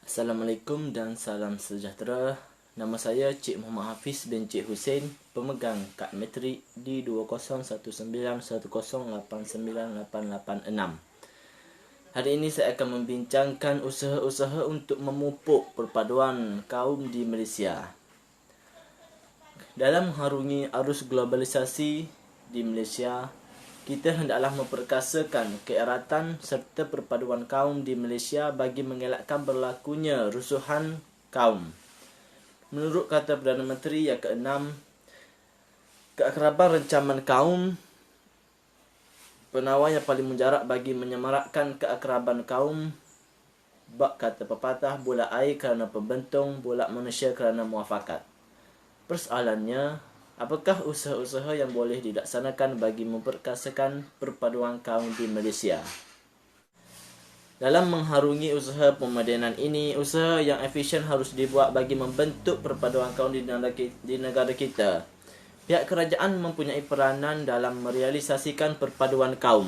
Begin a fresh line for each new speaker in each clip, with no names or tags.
Assalamualaikum dan salam sejahtera. Nama saya Cik Muhammad Hafiz bin Cik Hussein, pemegang kad metrik D201910898886. Hari ini saya akan membincangkan usaha-usaha untuk memupuk perpaduan kaum di Malaysia. Dalam mengharungi arus globalisasi di Malaysia, kita hendaklah memperkasakan keeratan serta perpaduan kaum di Malaysia bagi mengelakkan berlakunya rusuhan kaum. Menurut kata Perdana Menteri yang ke-6, keakraban rencaman kaum, penawar yang paling mujarab bagi menyemarakkan keakraban kaum. Bak kata pepatah, bola air kerana pembentung, bola manusia kerana muafakat. Persoalannya, apakah usaha-usaha yang boleh dilaksanakan bagi memperkasakan perpaduan kaum di Malaysia? Dalam mengharungi usaha pemodenan ini, usaha yang efisien harus dibuat bagi membentuk perpaduan kaum di negara kita. Pihak kerajaan mempunyai peranan dalam merealisasikan perpaduan kaum.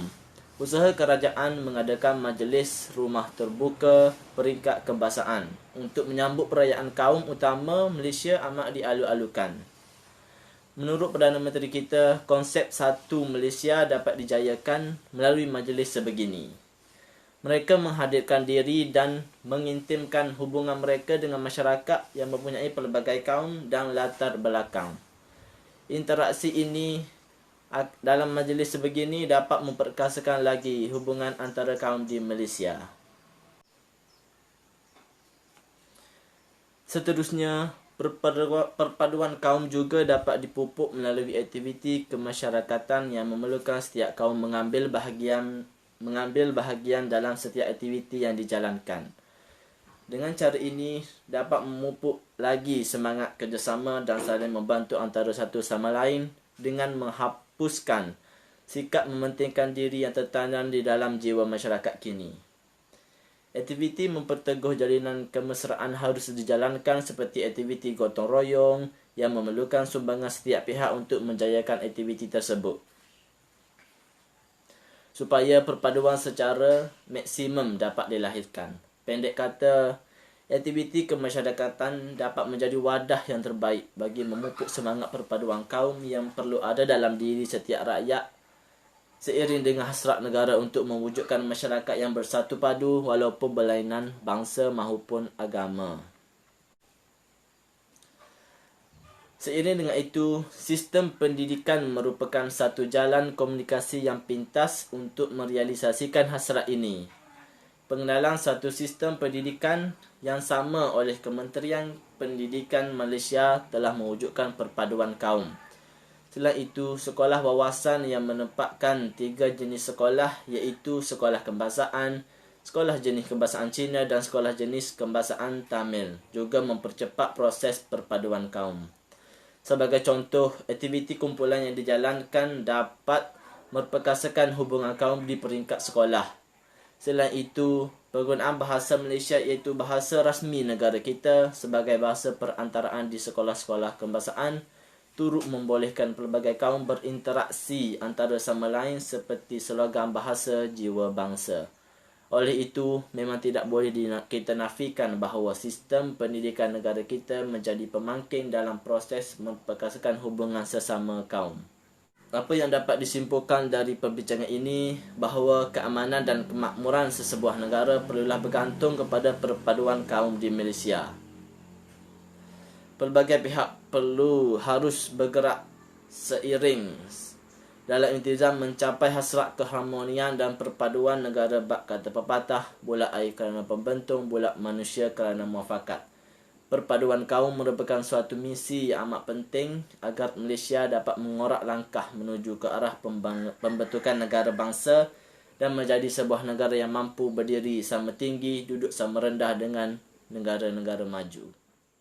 Usaha kerajaan mengadakan majlis rumah terbuka peringkat kebangsaan untuk menyambut perayaan kaum utama Malaysia amat dialu-alukan. Menurut Perdana Menteri kita, konsep satu Malaysia dapat dijayakan melalui majlis sebegini. Mereka menghadirkan diri dan mengintimkan hubungan mereka dengan masyarakat yang mempunyai pelbagai kaum dan latar belakang. Interaksi ini dalam majlis sebegini dapat memperkasakan lagi hubungan antara kaum di Malaysia. Seterusnya, perpaduan kaum juga dapat dipupuk melalui aktiviti kemasyarakatan yang memerlukan setiap kaum mengambil bahagian dalam setiap aktiviti yang dijalankan. Dengan cara ini, dapat memupuk lagi semangat kerjasama dan saling membantu antara satu sama lain dengan menghapuskan sikap mementingkan diri yang tertanam di dalam jiwa masyarakat kini. Aktiviti memperteguh jalinan kemesraan harus dijalankan seperti aktiviti gotong royong yang memerlukan sumbangan setiap pihak untuk menjayakan aktiviti tersebut, supaya perpaduan secara maksimum dapat dilahirkan. Pendek kata, aktiviti kemasyarakatan dapat menjadi wadah yang terbaik bagi memupuk semangat perpaduan kaum yang perlu ada dalam diri setiap rakyat, seiring dengan hasrat negara untuk mewujudkan masyarakat yang bersatu padu walaupun berlainan bangsa maupun agama. Seiring dengan itu, sistem pendidikan merupakan satu jalan komunikasi yang pintas untuk merealisasikan hasrat ini. Pengenalan satu sistem pendidikan yang sama oleh Kementerian Pendidikan Malaysia telah mewujudkan perpaduan kaum. Selain itu, sekolah wawasan yang menempatkan 3 jenis sekolah iaitu sekolah kebangsaan, sekolah jenis kebangsaan Cina dan sekolah jenis kebangsaan Tamil juga mempercepat proses perpaduan kaum. Sebagai contoh, aktiviti kumpulan yang dijalankan dapat memperkasakan hubungan kaum di peringkat sekolah. Selain itu, penggunaan bahasa Malaysia iaitu bahasa rasmi negara kita sebagai bahasa perantaraan di sekolah-sekolah kebangsaan turut membolehkan pelbagai kaum berinteraksi antara sama lain seperti slogan bahasa jiwa bangsa. Oleh itu, memang tidak boleh kita nafikan bahawa sistem pendidikan negara kita menjadi pemangkin dalam proses memperkasakan hubungan sesama kaum. Apa yang dapat disimpulkan dari perbincangan ini bahawa keamanan dan kemakmuran sesebuah negara perlulah bergantung kepada perpaduan kaum di Malaysia. Pelbagai pihak harus bergerak seiring dalam intizam mencapai hasrat keharmonian dan perpaduan negara. Bak kata pepatah, bola air kerana pembentung, bola manusia kerana muafakat. Perpaduan kaum merupakan suatu misi yang amat penting agar Malaysia dapat mengorak langkah menuju ke arah pembentukan negara bangsa dan menjadi sebuah negara yang mampu berdiri sama tinggi, duduk sama rendah dengan negara-negara maju.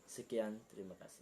Sekian, terima kasih.